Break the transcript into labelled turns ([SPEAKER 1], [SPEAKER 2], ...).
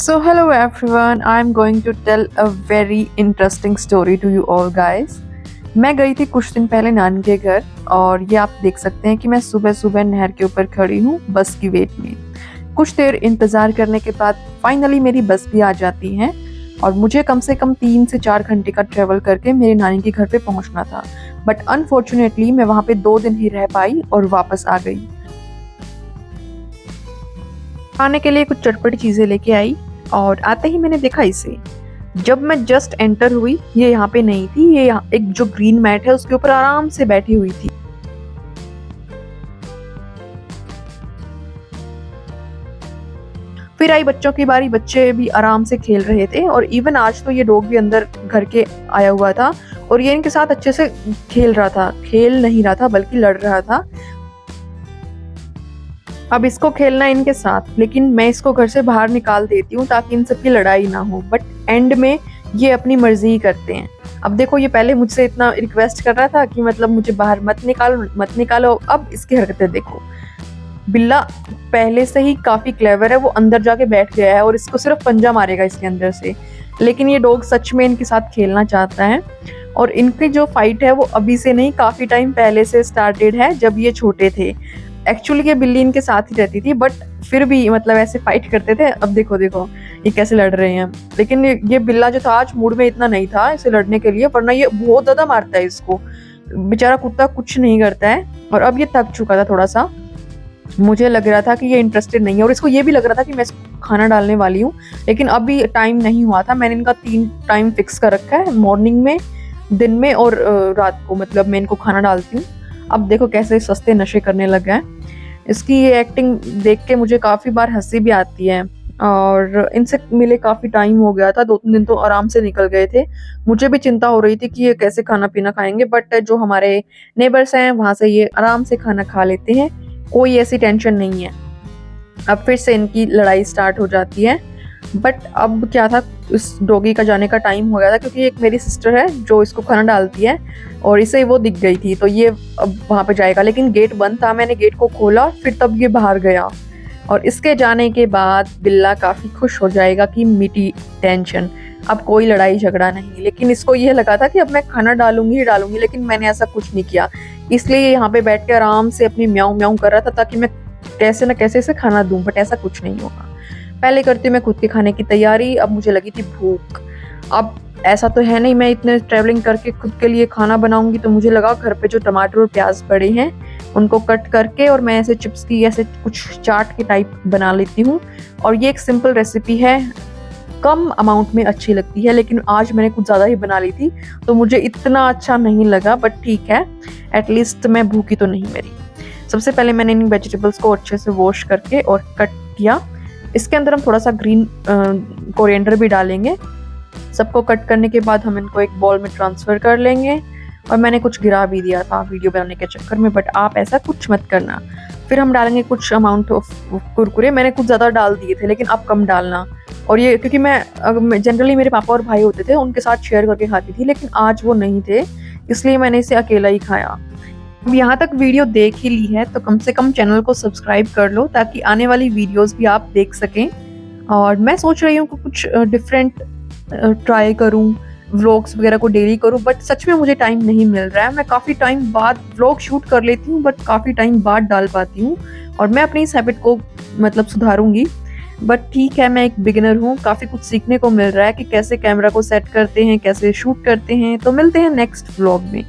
[SPEAKER 1] So, hello everyone, I'm going to tell a very interesting story to you all guys. मैं गई थी कुछ दिन पहले नानी के घर और ये आप देख सकते हैं कि मैं सुबह सुबह नहर के ऊपर खड़ी हूँ बस की वेट में। कुछ देर इंतज़ार करने के बाद फाइनली मेरी बस भी आ जाती है और मुझे कम से कम 3 से 4 घंटे का ट्रेवल करके मेरे नानी के घर पे पहुँचना था। बट अनफॉर्चुनेटली मैं वहाँ पे 2 दिन ही रह पाई और वापस आ गई। खाने के लिए कुछ चटपटी चीज़ें लेके आई और आते ही मैंने देखा इसे। जब मैं जस्ट एंटर हुई ये यहाँ पे नहीं थी, ये यहाँ एक जो ग्रीन मैट है उसके ऊपर आराम से बैठी हुई थी। फिर आई बच्चों की बारी, बच्चे भी आराम से खेल रहे थे और इवन आज तो ये डॉग भी अंदर घर के आया हुआ था और ये इनके साथ अच्छे से खेल रहा था, खेल नहीं रहा था बल्कि लड़ रहा था। अब इसको खेलना है इनके साथ, लेकिन मैं इसको घर से बाहर निकाल देती हूँ ताकि इन सबकी लड़ाई ना हो। बट एंड में ये अपनी मर्जी ही करते हैं। अब देखो ये पहले मुझसे इतना रिक्वेस्ट कर रहा था कि मतलब मुझे बाहर मत निकालो, अब इसकी हरकतें देखो। बिल्ला पहले से ही काफी क्लेवर है, वो अंदर जाके बैठ गया है और इसको सिर्फ पंजा मारेगा इसके अंदर से। लेकिन ये डॉग सच में इनके साथ खेलना चाहता है और इनकी जो फाइट है वो अभी से नहीं, काफी टाइम पहले से स्टार्टेड है, जब ये छोटे थे। एक्चुअली ये बिल्ली इनके साथ ही रहती थी बट फिर भी मतलब ऐसे फाइट करते थे। अब देखो ये कैसे लड़ रहे हैं। लेकिन ये बिल्ला जो था आज मूड में इतना नहीं था इसे लड़ने के लिए, वरना ये बहुत ज्यादा मारता है इसको। बेचारा कुत्ता कुछ नहीं करता है और अब ये थक चुका था थोड़ा सा। मुझे लग रहा था कि ये इंटरेस्टेड नहीं है और इसको ये भी लग रहा था कि मैं इसको खाना डालने वाली हूँ, लेकिन अभी टाइम नहीं हुआ था। मैंने इनका 3 टाइम फिक्स कर रखा है, मॉर्निंग में, दिन में और रात को, मतलब मैं इनको खाना डालती हूँ। अब देखो कैसे सस्ते नशे करने लग गए हैं। इसकी ये एक्टिंग देख के मुझे काफ़ी बार हंसी भी आती है और इनसे मिले काफ़ी टाइम हो गया था, 2-3 दिन तो आराम से निकल गए थे। मुझे भी चिंता हो रही थी कि ये कैसे खाना पीना खाएंगे, बट जो हमारे नेबर्स हैं वहाँ से ये आराम से खाना खा लेते हैं, कोई ऐसी टेंशन नहीं है। अब फिर से इनकी लड़ाई स्टार्ट हो जाती है। बट अब क्या था, इस डॉगी का जाने का टाइम हो गया था क्योंकि एक मेरी सिस्टर है जो इसको खाना डालती है और इसे वो दिख गई थी, तो ये अब वहाँ पे जाएगा। लेकिन गेट बंद था, मैंने गेट को खोला फिर तब ये बाहर गया और इसके जाने के बाद बिल्ला काफ़ी खुश हो जाएगा कि मिटी टेंशन, अब कोई लड़ाई झगड़ा नहीं। लेकिन इसको ये लगा था कि अब मैं खाना डालूंगी, लेकिन मैंने ऐसा कुछ नहीं किया। इसलिए यहाँ पे बैठ के आराम से अपनी म्याऊं म्याऊं कर रहा था ताकि मैं कैसे न कैसे इसे खाना दूं, बट ऐसा कुछ नहीं होगा। पहले करती हूँ मैं खुद के खाने की तैयारी। अब मुझे लगी थी भूख। अब ऐसा तो है नहीं मैं इतने ट्रैवलिंग करके खुद के लिए खाना बनाऊंगी, तो मुझे लगा घर पे जो टमाटर और प्याज पड़े हैं उनको कट करके और मैं ऐसे चिप्स की ऐसे कुछ चाट के टाइप बना लेती हूँ। और ये एक सिंपल रेसिपी है, कम अमाउंट में अच्छी लगती है, लेकिन आज मैंने कुछ ज़्यादा ही बना ली थी तो मुझे इतना अच्छा नहीं लगा, बट ठीक है, एटलीस्ट मैं भूखी तो नहीं मेरी। सबसे पहले मैंने इन वेजिटेबल्स को अच्छे से वॉश करके और कट किया। इसके अंदर हम थोड़ा सा ग्रीन कोरिएंडर भी डालेंगे। सबको कट करने के बाद हम इनको एक बॉल में ट्रांसफ़र कर लेंगे और मैंने कुछ गिरा भी दिया था वीडियो बनाने के चक्कर में, बट आप ऐसा कुछ मत करना। फिर हम डालेंगे कुछ अमाउंट ऑफ कुरकुरे। मैंने कुछ ज़्यादा डाल दिए थे लेकिन आप कम डालना। और ये क्योंकि मैं जनरली मेरे पापा और भाई होते थे उनके साथ शेयर करके खाती थी, लेकिन आज वो नहीं थे इसलिए मैंने इसे अकेला ही खाया। अब यहाँ तक वीडियो देख ही ली है तो कम से कम चैनल को सब्सक्राइब कर लो ताकि आने वाली वीडियोस भी आप देख सकें। और मैं सोच रही हूँ कि कुछ डिफरेंट ट्राई करूँ, व्लॉग्स वगैरह को डेली करूँ, बट सच में मुझे टाइम नहीं मिल रहा है। मैं काफ़ी टाइम बाद व्लॉग शूट कर लेती हूँ बट काफ़ी टाइम बाद डाल पाती हूँ और मैं अपनी इस हैबिट को मतलब सुधारूंगी। बट ठीक है, मैं एक बिगिनर हूँ, काफ़ी कुछ सीखने को मिल रहा है कि कैसे कैमरा को सेट करते हैं, कैसे शूट करते हैं। तो मिलते हैं नेक्स्ट व्लॉग में।